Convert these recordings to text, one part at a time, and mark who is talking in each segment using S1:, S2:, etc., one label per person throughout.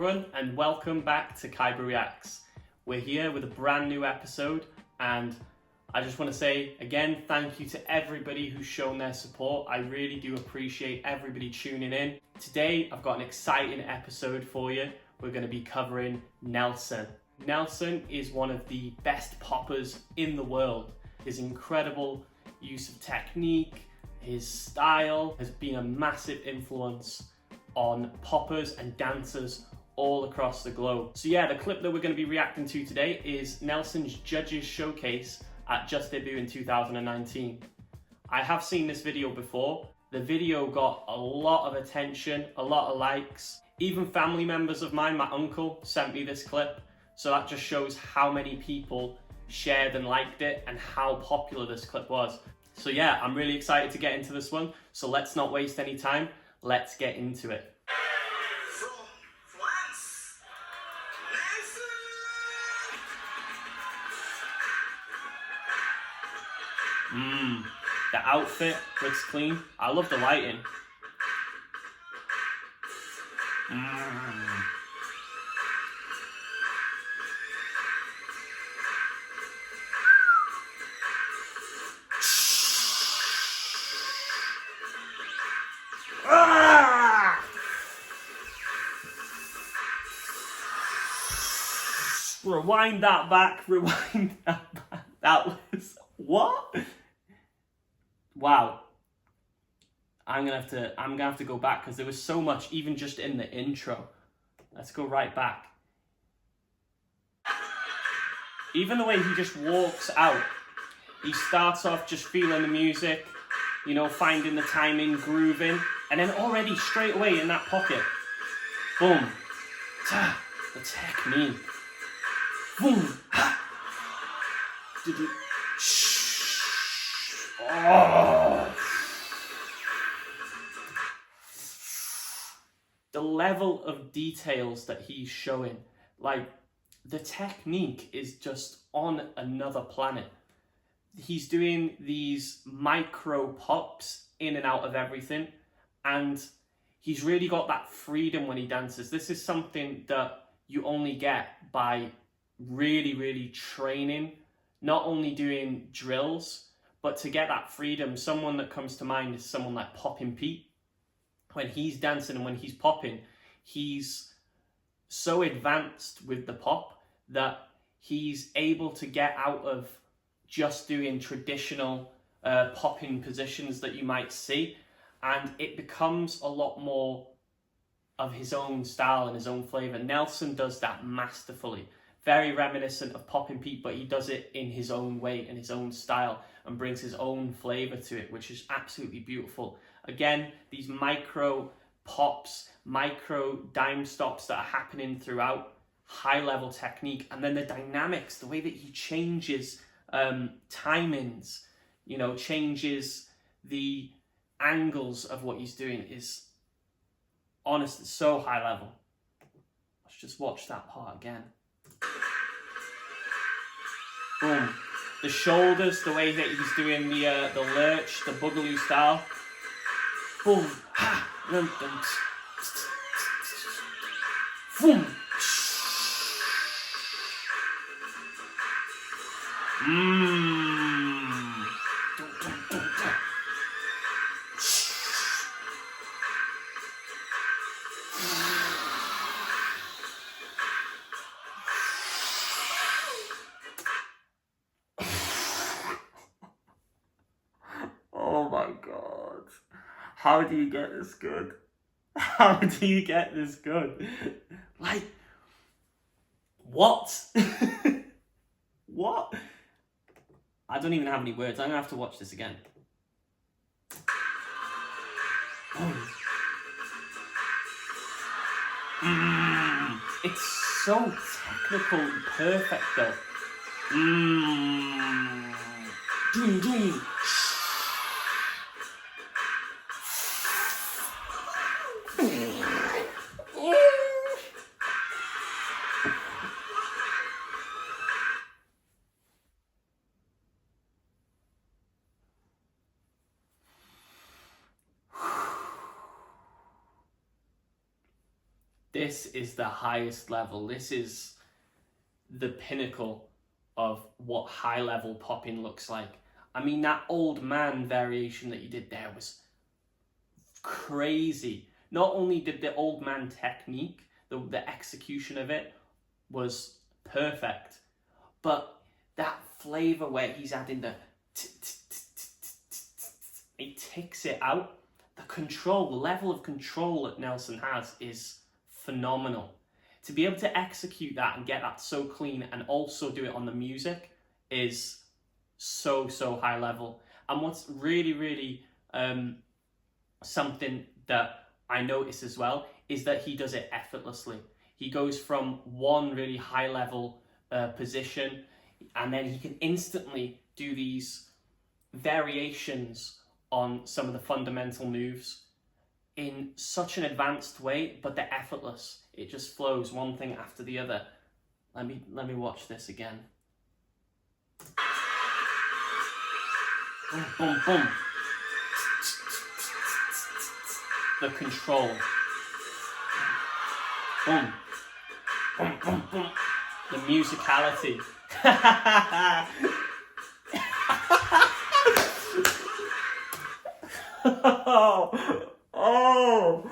S1: everyone, and welcome back to Kaiba Reacts. We're here with a brand new episode, and I just want to say again, thank you to everybody who's shown their support. I really do appreciate everybody tuning in. Today, I've got an exciting episode for you. We're going to be covering Nelson. Nelson is one of the best poppers in the world. His incredible use of technique, his style has been a massive influence on poppers and dancers all across the globe. So yeah, the clip that we're going to be reacting to today is Nelson's Judges Showcase at Just Debut in 2019. I have seen this video before. The video got a lot of attention, a lot of likes. Even family members of mine, my uncle, sent me this clip. So that just shows how many people shared and liked it and how popular this clip was. So yeah, I'm really excited to get into this one. So let's not waste any time. Let's get into it.
S2: From France, Nelson.
S1: The outfit looks clean. I love the lighting. Rewind that back, rewind that back. That was, what? Wow. I'm gonna have to go back because there was so much even just in the intro. Let's go right back. Even the way he just walks out. He starts off just feeling the music, you know, finding the timing, grooving, and then already straight away in that pocket. Boom. Ta. The technique. Boom. Ha. Oh. The level of details that he's showing, like the technique is just on another planet. He's doing these micro pops in and out of everything, and he's really got that freedom when he dances. This is something that you only get by really training, not only doing drills, but to get that freedom. Someone that comes to mind is someone like Poppin' Pete. When he's dancing and when he's popping, he's so advanced with the pop that he's able to get out of just doing traditional popping positions that you might see, and it becomes a lot more of his own style and his own flavor. Nelson does that masterfully. Very reminiscent of Poppin' Pete, but he does it in his own way, in his own style, and brings his own flavor to it, which is absolutely beautiful. Again, these micro pops, micro dime stops that are happening throughout, high level technique, and then the dynamics, the way that he changes timings, you know, changes the angles of what he's doing is honestly so high level. Let's just watch that part again. Boom. The shoulders, the way that he's doing the lurch, the boogaloo style. Boom. Ha. Boom. Oh my God. How do you get this good? How do you get this good? Like, what? What? I don't even have any words. I'm gonna have to watch this again. It's so technical and perfect though. Doom, doom. This is the highest level. This is the pinnacle of what high level popping looks like. I mean, that old man variation that you did there was crazy. Not only did the old man technique, the execution of it was perfect, but that flavor where he's adding the he ticks it out. The control, the level of control that Nelson has is phenomenal. To be able to execute that and get that so clean and also do it on the music is so high level. And what's really something that I notice as well is that he does it effortlessly. He goes from one really high level position, and then he can instantly do these variations on some of the fundamental moves in such an advanced way, but they're effortless. It just flows one thing after the other. Let me watch this again. Boom, boom, boom. The control. Boom. Boom, boom, boom. The musicality. Oh.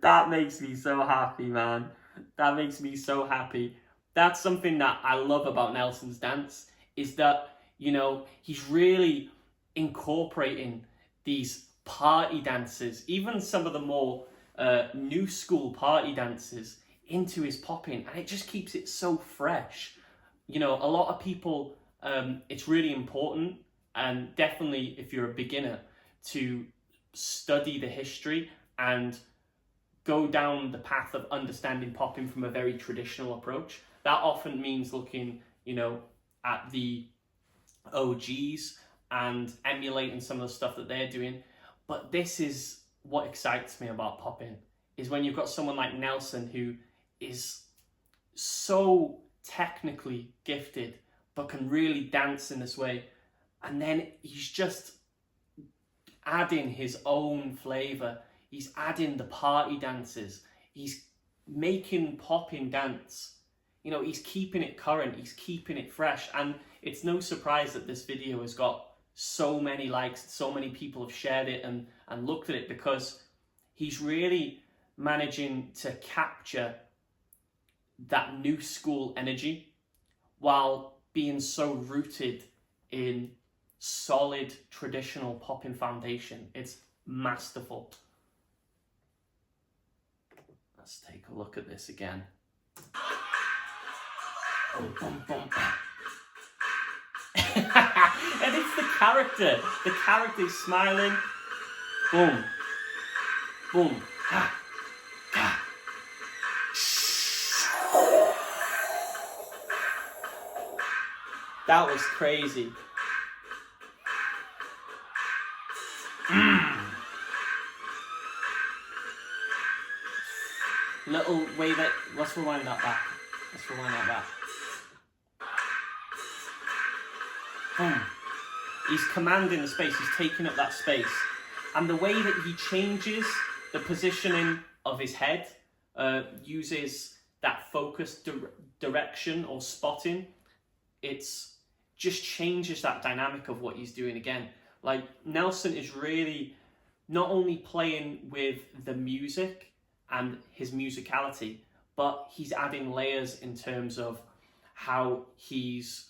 S1: That makes me so happy, man. That makes me so happy. That's something that I love about Nelson's dance, is that, you know, he's really incorporating these party dances, even some of the more new school party dances, into his popping, and it just keeps it so fresh. You know, a lot of people, it's really important, and definitely if you're a beginner, to study the history and go down the path of understanding popping from a very traditional approach. That often means looking, you know, at the OGs and emulating some of the stuff that they're doing. But this is what excites me about popping, is when you've got someone like Nelson who is so technically gifted but can really dance in this way, and then he's just adding his own flavor. He's adding the party dances. He's making popping dance. You know, he's keeping it current. He's keeping it fresh. And it's no surprise that this video has got so many likes. So many people have shared it and looked at it, because he's really managing to capture that new school energy while being so rooted in solid traditional popping foundation. It's masterful. Let's take a look at this again. Boom, boom, boom. And it's the character. The character is smiling. Boom. Boom. Ha. Ha. That was crazy. Little way that, let's rewind that back. Boom. He's commanding the space, he's taking up that space. And the way that he changes the positioning of his head, uses that focused direction or spotting, it's just changes that dynamic of what he's doing again. Like, Nelson is really not only playing with the music and his musicality, but he's adding layers in terms of how he's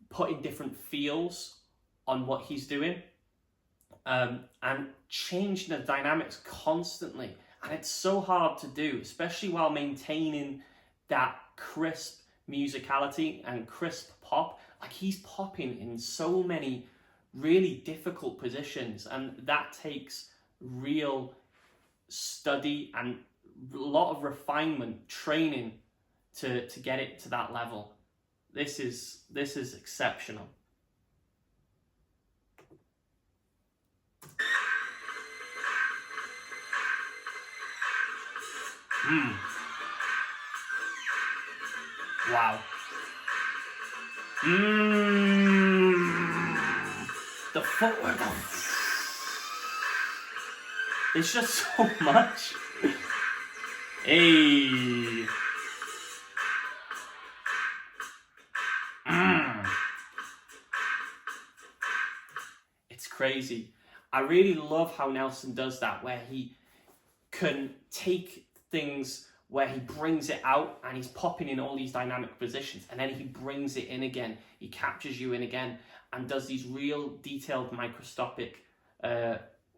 S1: putting different feels on what he's doing, and changing the dynamics constantly. And it's so hard to do, especially while maintaining that crisp musicality and crisp pop. Like, he's popping in so many really difficult positions, and that takes real study and a lot of refinement, training to get it to that level. This is exceptional. Wow. The footwork. It's just so much. Hey. It's crazy. I really love how Nelson does that, where he can take things where he brings it out and he's popping in all these dynamic positions, and then he brings it in again. He captures you in again and does these real detailed microscopic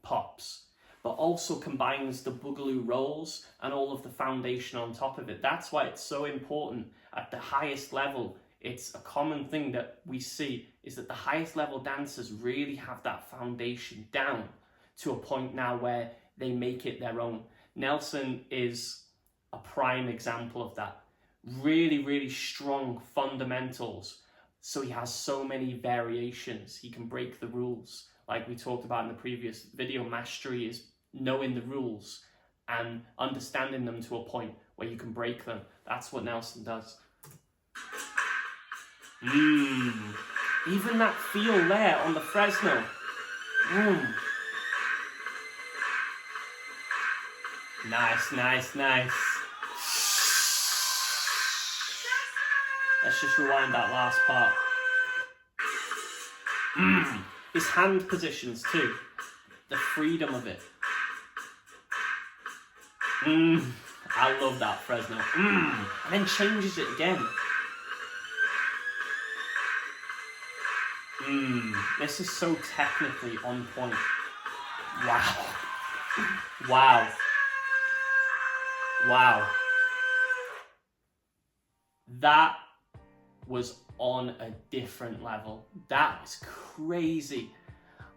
S1: pops, but also combines the boogaloo rolls and all of the foundation on top of it. That's why it's so important at the highest level. It's a common thing that we see is that the highest level dancers really have that foundation down to a point now where they make it their own. Nelson is a prime example of that. Really, really strong fundamentals. So he has so many variations. He can break the rules. Like we talked about in the previous video, mastery is knowing the rules and understanding them to a point where you can break them. That's what Nelson does. Even that feel there on the Fresno. Nice, nice, nice. Let's just rewind that last part. His hand positions too. The freedom of it. I love that Fresno. And then changes it again. This is so technically on point. Wow. Wow. Wow. That was on a different level. That is crazy.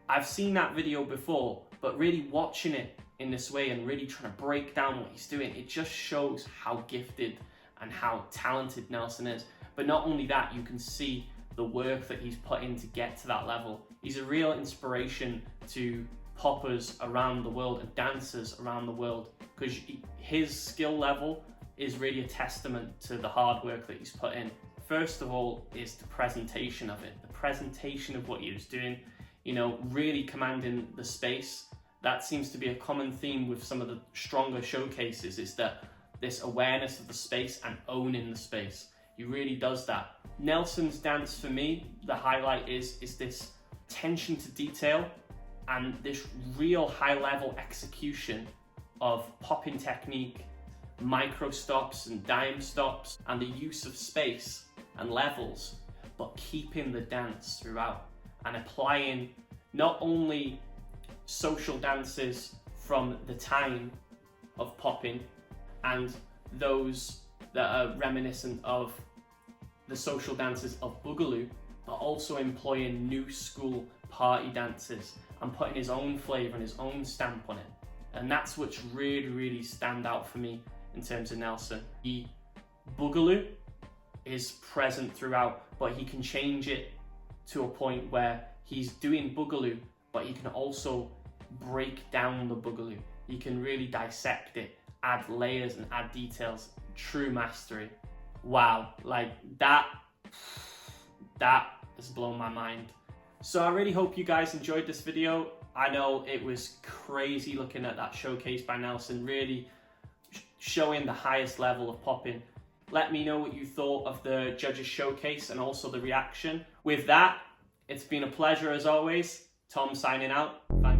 S1: I've seen that video before, but really watching it in this way and really trying to break down what he's doing, it just shows how gifted and how talented Nelson is. But not only that, you can see the work that he's put in to get to that level. He's a real inspiration to poppers around the world and dancers around the world, because his skill level is really a testament to the hard work that he's put in. First of all is the presentation of it, the presentation of what he was doing, you know, really commanding the space. That seems to be a common theme with some of the stronger showcases, is that this awareness of the space and owning the space. He really does that. Nelson's dance, for me, the highlight is this attention to detail and this real high-level execution of popping technique, micro stops and dime stops, and the use of space and levels, but keeping the dance throughout and applying not only social dances from the time of popping and those that are reminiscent of the social dances of Boogaloo, but also employing new school party dances and putting his own flavour and his own stamp on it. And that's what's really, really stand out for me in terms of Nelson. The Boogaloo is present throughout, but he can change it to a point where he's doing Boogaloo, but he can also break down the Boogaloo. He can really dissect it, add layers and add details. True mastery. Wow, like that has blown my mind. So I really hope you guys enjoyed this video. I know it was crazy looking at that showcase by Nelson, really showing the highest level of popping. Let me know what you thought of the judges showcase and also the reaction. With that, it's been a pleasure as always. Tom signing out. Thank